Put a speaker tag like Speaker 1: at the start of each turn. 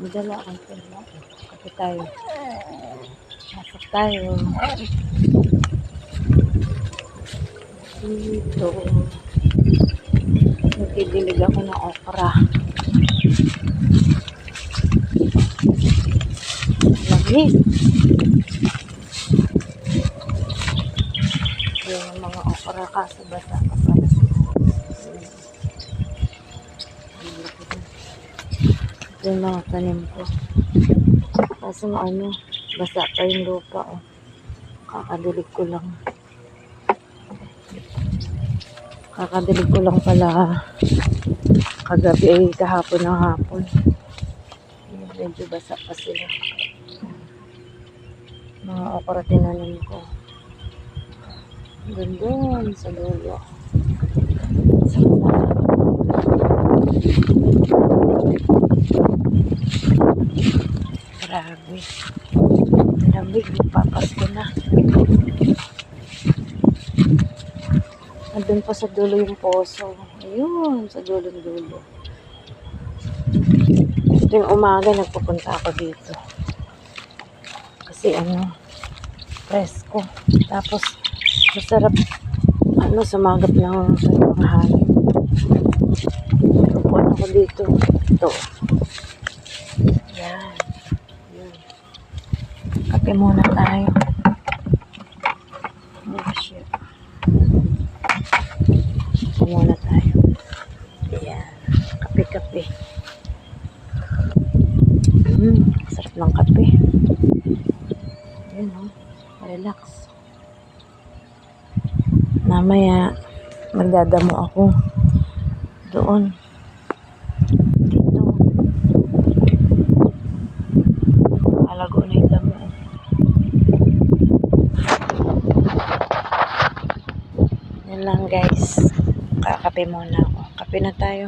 Speaker 1: Madala ang pala. Kape tayo. Masok tayo. Dito. Nagdidilig ako ng okra. Lamig. Yung mga okra kasi basa ka pa. Ito yung mga tanim ko. Kasi basa pa yung lupa. Oh. Kakadilig ko lang. Kakadilig ko lang pala kagabi kahapon ng hapon. Medyo basa pa sila. Mga okra tinanim ko. Doon sa dulo. Sa grabe. Lamig, papasko na. Nandun pa sa dulo yung poso. Ayun, sa dulo-dulo. Ito yung umaga, nagpupunta ako dito. Kasi presko. Tapos, masarap, sumagap ng hangin. Upuan ako dito. Ito. Yan. Yan. Kape muna tayo. Oh, shit. Kape muna tayo. Yan. Kape-kape. Sarap ng kape. Yan, relax. Mamaya, magdadamo ako. Doon. Dito. Halago na yung damo. Yan lang guys. Kakape muna ako. Kape na tayo.